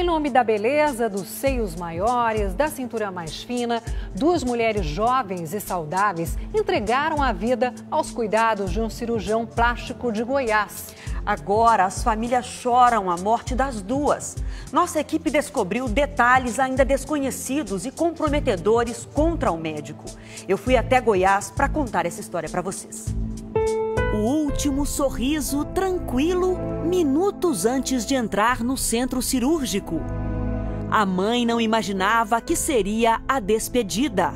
Em nome da beleza, dos seios maiores, da cintura mais fina, duas mulheres jovens e saudáveis entregaram a vida aos cuidados de um cirurgião plástico de Goiás. Agora, as famílias choram a morte das duas. Nossa equipe descobriu detalhes ainda desconhecidos e comprometedores contra o médico. Eu fui até Goiás para contar essa história para vocês. O último sorriso tranquilo, minutos antes de entrar no centro cirúrgico. A mãe não imaginava que seria a despedida.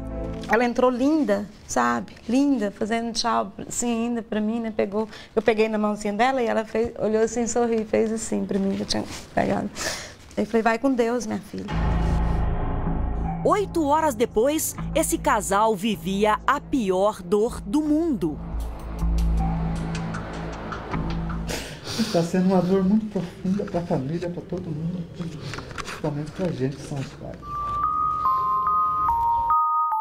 Ela entrou linda, sabe? Linda, fazendo tchau, assim, ainda pra mim, né? Eu peguei na mãozinha dela e ela olhou assim, sorriu, fez assim pra mim, que eu tinha pegado. Aí falei, vai com Deus, minha filha. 8 horas depois, esse casal vivia a pior dor do mundo. Está sendo uma dor muito profunda para a família, para todo mundo, principalmente para a gente que são os pais.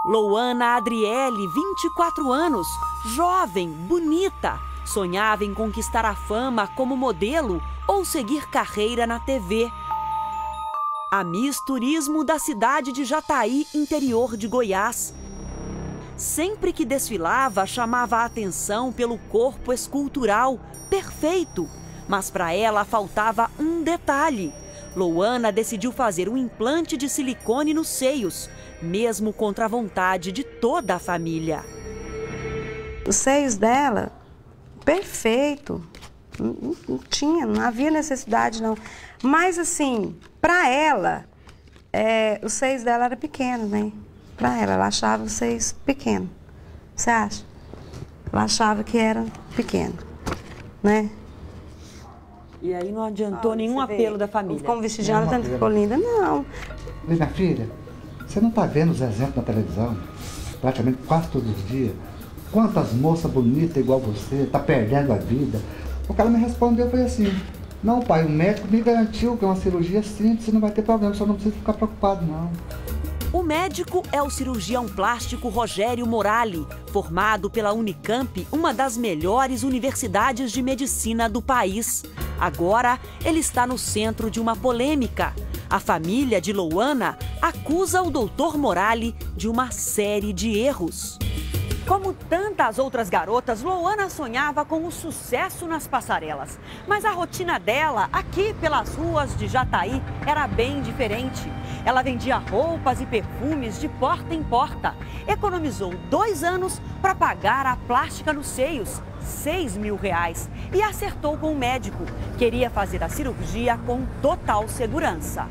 Louana Adriele, 24 anos, jovem, bonita, sonhava em conquistar a fama como modelo ou seguir carreira na TV. A Miss Turismo da cidade de Jataí, interior de Goiás. Sempre que desfilava, chamava a atenção pelo corpo escultural, perfeito. Mas para ela faltava um detalhe. Louana decidiu fazer um implante de silicone nos seios, mesmo contra a vontade de toda a família. Os seios dela, perfeito. Não havia necessidade não. Mas assim, para ela, os seios dela eram pequenos, né? Para ela achava os seios pequenos. Você acha? Ela achava que era pequeno, né? E aí não adiantou nenhum apelo da família. Com o vestidinho ela tanto ficou linda, não. Minha filha, você não está vendo os exemplos na televisão? Praticamente quase todos os dias. Quantas moças bonitas igual você, está perdendo a vida. O cara me respondeu, foi assim, não pai, o médico me garantiu que é uma cirurgia simples, você não vai ter problema, só não precisa ficar preocupado não. O médico é o cirurgião plástico Rogério Morali, formado pela Unicamp, uma das melhores universidades de medicina do país. Agora, ele está no centro de uma polêmica. A família de Louana acusa o Dr. Morali de uma série de erros. Como tantas outras garotas, Louana sonhava com o sucesso nas passarelas. Mas a rotina dela, aqui pelas ruas de Jataí, era bem diferente. Ela vendia roupas e perfumes de porta em porta. Economizou 2 anos para pagar a plástica nos seios, R$6.000. E acertou com o médico. Queria fazer a cirurgia com total segurança.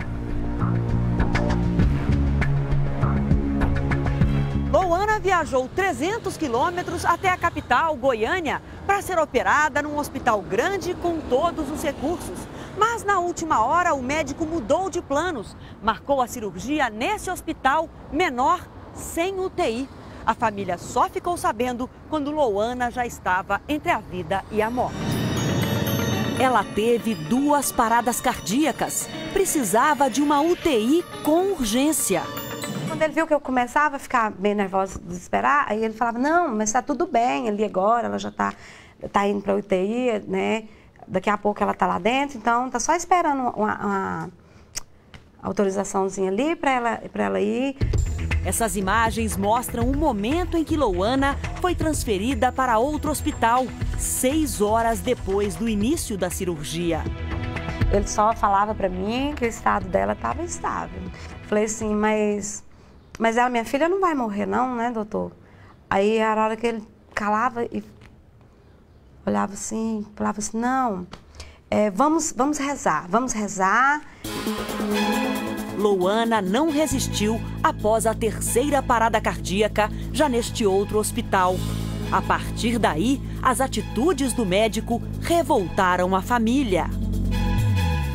Louana viajou 300 quilômetros até a capital, Goiânia, para ser operada num hospital grande com todos os recursos. Mas na última hora o médico mudou de planos, marcou a cirurgia nesse hospital menor, sem UTI. A família só ficou sabendo quando Louana já estava entre a vida e a morte. Ela teve 2 paradas cardíacas, precisava de uma UTI com urgência. Quando ele viu que eu começava a ficar bem nervosa, desesperar, aí ele falava, não, mas está tudo bem ali agora, ela já tá indo para a UTI, né? Daqui a pouco ela tá lá dentro, então tá só esperando uma autorizaçãozinha ali para ela ir. Essas imagens mostram o momento em que Louana foi transferida para outro hospital, 6 horas depois do início da cirurgia. Ele só falava para mim que o estado dela estava estável. Falei assim, mas ela, minha filha, não vai morrer não, né, doutor? Aí era a hora que ele calava e olhava assim, falava assim, não, vamos rezar. Louana não resistiu após a 3ª parada cardíaca, já neste outro hospital. A partir daí, as atitudes do médico revoltaram a família.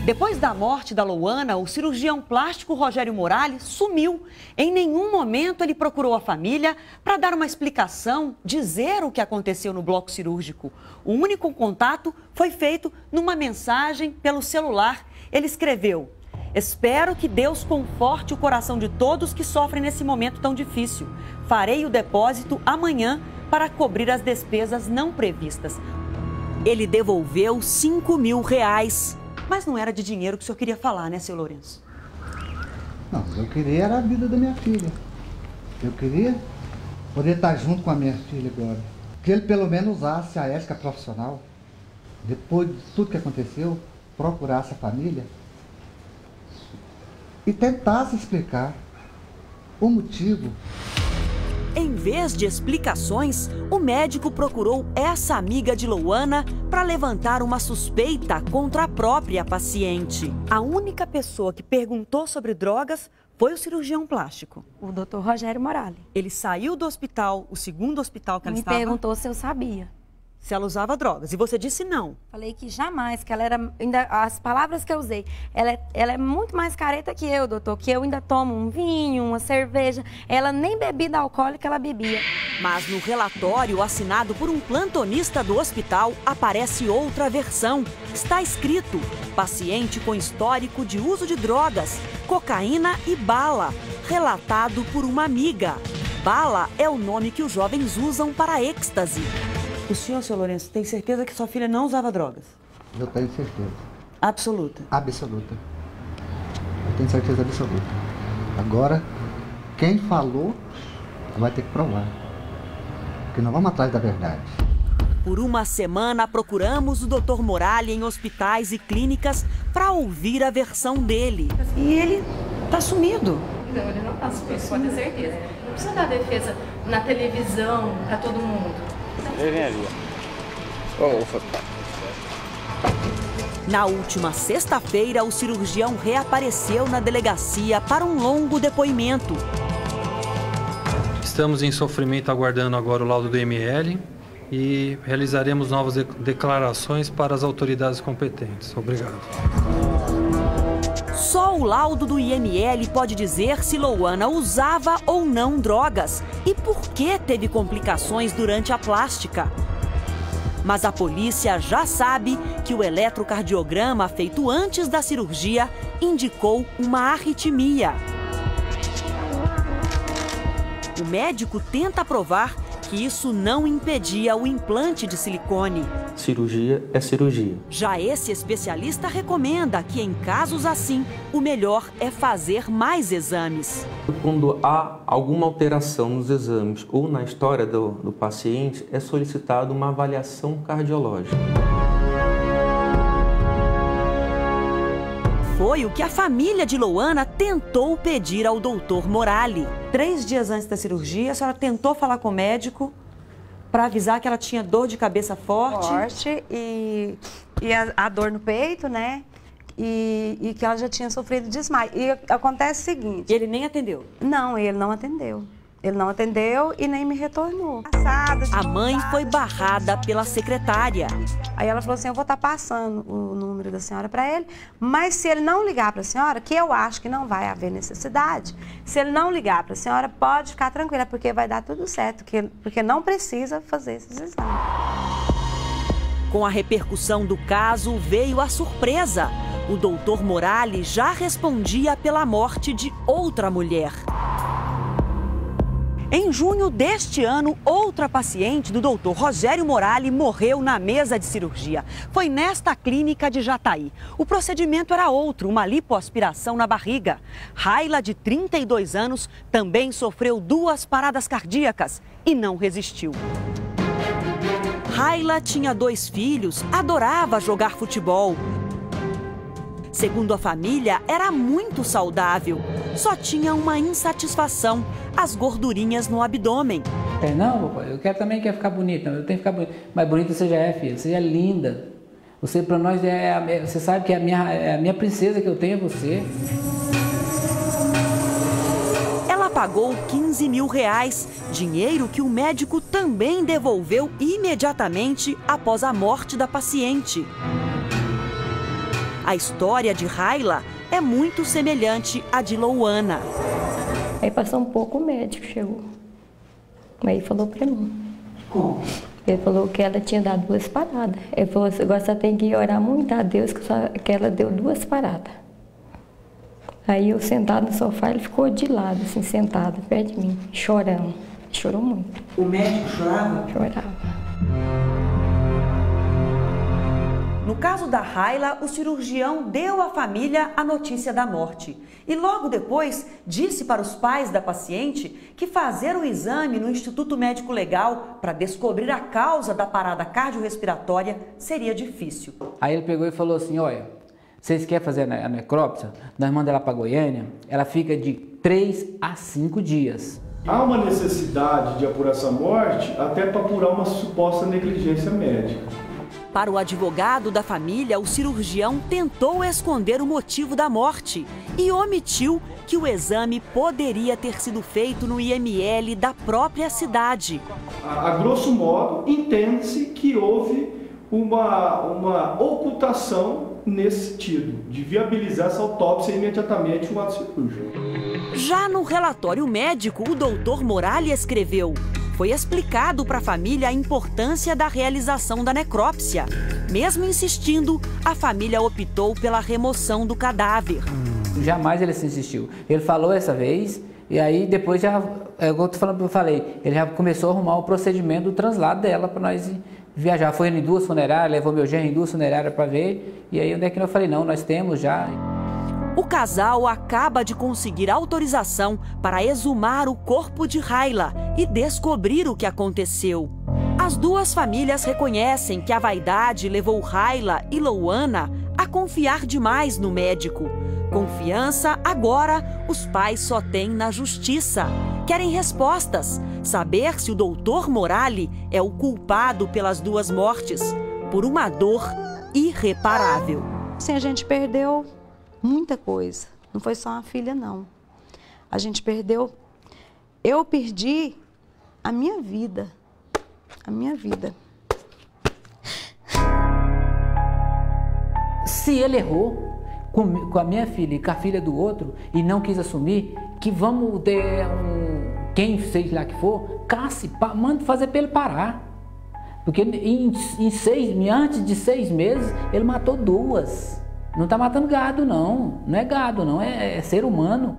Depois da morte da Louana, o cirurgião plástico Rogério Morali sumiu. Em nenhum momento ele procurou a família para dar uma explicação, dizer o que aconteceu no bloco cirúrgico. O único contato foi feito numa mensagem pelo celular. Ele escreveu: espero que Deus conforte o coração de todos que sofrem nesse momento tão difícil. Farei o depósito amanhã para cobrir as despesas não previstas. Ele devolveu R$5.000. Mas não era de dinheiro que o senhor queria falar, né, seu Lourenço? Não, eu queria era a vida da minha filha. Eu queria poder estar junto com a minha filha agora. Que ele pelo menos usasse a ética profissional. Depois de tudo que aconteceu, procurasse a família e tentasse explicar o motivo. Em vez de explicações, o médico procurou essa amiga de Louana para levantar uma suspeita contra a própria paciente. A única pessoa que perguntou sobre drogas foi o cirurgião plástico, o Dr. Rogério Morali. Ele saiu do hospital, o segundo hospital que ela estava. Me perguntou se eu sabia. Se ela usava drogas, e você disse não. Falei que jamais, que ela era, ainda, as palavras que eu usei, ela é muito mais careta que eu, doutor, que eu ainda tomo um vinho, uma cerveja, ela nem bebida alcoólica ela bebia. Mas no relatório assinado por um plantonista do hospital, aparece outra versão. Está escrito, paciente com histórico de uso de drogas, cocaína e bala, relatado por uma amiga. Bala é o nome que os jovens usam para êxtase. O senhor, seu Lourenço, tem certeza que sua filha não usava drogas? Eu tenho certeza. Absoluta? Absoluta. Eu tenho certeza absoluta. Agora, quem falou vai ter que provar. Porque nós vamos atrás da verdade. Por uma semana, procuramos o Dr. Morali em hospitais e clínicas para ouvir a versão dele. E ele tá sumido. Não, ele não tá sumido, pode ter certeza. Não precisa dar defesa na televisão para todo mundo. Ele vem ali. Na última sexta-feira, o cirurgião reapareceu na delegacia para um longo depoimento. Estamos em sofrimento aguardando agora o laudo do IML e realizaremos novas declarações para as autoridades competentes. Obrigado. Só o laudo do IML pode dizer se Louana usava ou não drogas e por que teve complicações durante a plástica. Mas a polícia já sabe que o eletrocardiograma feito antes da cirurgia indicou uma arritmia. O médico tenta provar que isso não impedia o implante de silicone. Cirurgia é cirurgia. Já esse especialista recomenda que, em casos assim, o melhor é fazer mais exames. Quando há alguma alteração nos exames ou na história do paciente, é solicitada uma avaliação cardiológica. Foi o que a família de Louana tentou pedir ao Dr. Morali. 3 dias antes da cirurgia, a senhora tentou falar com o médico para avisar que ela tinha dor de cabeça forte. E a dor no peito, né? E que ela já tinha sofrido desmaio. E acontece o seguinte... E ele nem atendeu? Não, ele não atendeu. Ele não atendeu e nem me retornou. A mãe foi barrada pela secretária. Aí ela falou assim, eu vou estar passando o número da senhora para ele, mas se ele não ligar para a senhora, que eu acho que não vai haver necessidade, se ele não ligar para a senhora, pode ficar tranquila, porque vai dar tudo certo, porque não precisa fazer esses exames. Com a repercussão do caso, veio a surpresa. O Dr. Morali já respondia pela morte de outra mulher. Em junho deste ano, outra paciente do Dr. Rogério Morali morreu na mesa de cirurgia. Foi nesta clínica de Jataí. O procedimento era outro, uma lipoaspiração na barriga. Raila, de 32 anos, também sofreu 2 paradas cardíacas e não resistiu. Raila tinha 2 filhos, adorava jogar futebol. Segundo a família, era muito saudável. Só tinha uma insatisfação, as gordurinhas no abdômen. Não, papai, eu também quero ficar bonita, eu tenho que ficar bonita. Mas bonita você já é, filha, você já é linda. Você, para nós, você sabe que é a minha princesa que eu tenho, é você. Ela pagou R$15 mil, dinheiro que o médico também devolveu imediatamente após a morte da paciente. A história de Raila é muito semelhante à de Louana. Aí passou um pouco, o médico chegou. Aí falou pra mim. Como? Ele falou que ela tinha dado 2 paradas. Ele falou assim, agora você tem que orar muito a Deus que ela deu 2 paradas. Aí eu sentado no sofá, ele ficou de lado, assim, sentado perto de mim, chorando. Chorou muito. O médico chorava? Chorava. No caso da Rayla, o cirurgião deu à família a notícia da morte e logo depois disse para os pais da paciente que fazer o exame no Instituto Médico Legal para descobrir a causa da parada cardiorrespiratória seria difícil. Aí ele pegou e falou assim, olha, vocês querem fazer a necrópsia? Nós mandamos ela para Goiânia, ela fica de 3 a 5 dias. Há uma necessidade de apurar essa morte até para apurar uma suposta negligência médica. Para o advogado da família, o cirurgião tentou esconder o motivo da morte e omitiu que o exame poderia ter sido feito no IML da própria cidade. A grosso modo, entende-se que houve uma ocultação nesse sentido, de viabilizar essa autópsia imediatamente um ato cirúrgico. Já no relatório médico, o doutor Morali escreveu: foi explicado para a família a importância da realização da necrópsia. Mesmo insistindo, a família optou pela remoção do cadáver. Jamais ele se insistiu. Ele falou essa vez e aí depois já, eu falei, ele já começou a arrumar o procedimento do translado dela para nós viajar. Foi em 2 funerárias, levou meu genro em 2 funerárias para ver. E aí onde é que eu falei, não, nós temos já. O casal acaba de conseguir autorização para exumar o corpo de Rayla e descobrir o que aconteceu. As duas famílias reconhecem que a vaidade levou Rayla e Louana a confiar demais no médico. Confiança, agora, os pais só têm na justiça. Querem respostas, saber se o doutor Morali é o culpado pelas 2 mortes, por uma dor irreparável. Sim, a gente perdeu muita coisa. Não foi só uma filha, não. A gente perdeu... Eu perdi a minha vida. A minha vida. Se ele errou com a minha filha e com a filha do outro e não quis assumir, que vamos ter quem seja lá que for, manda fazer para ele parar. Porque antes de 6 meses, ele matou 2. Não está matando gado, não. Não é gado, não. É ser humano.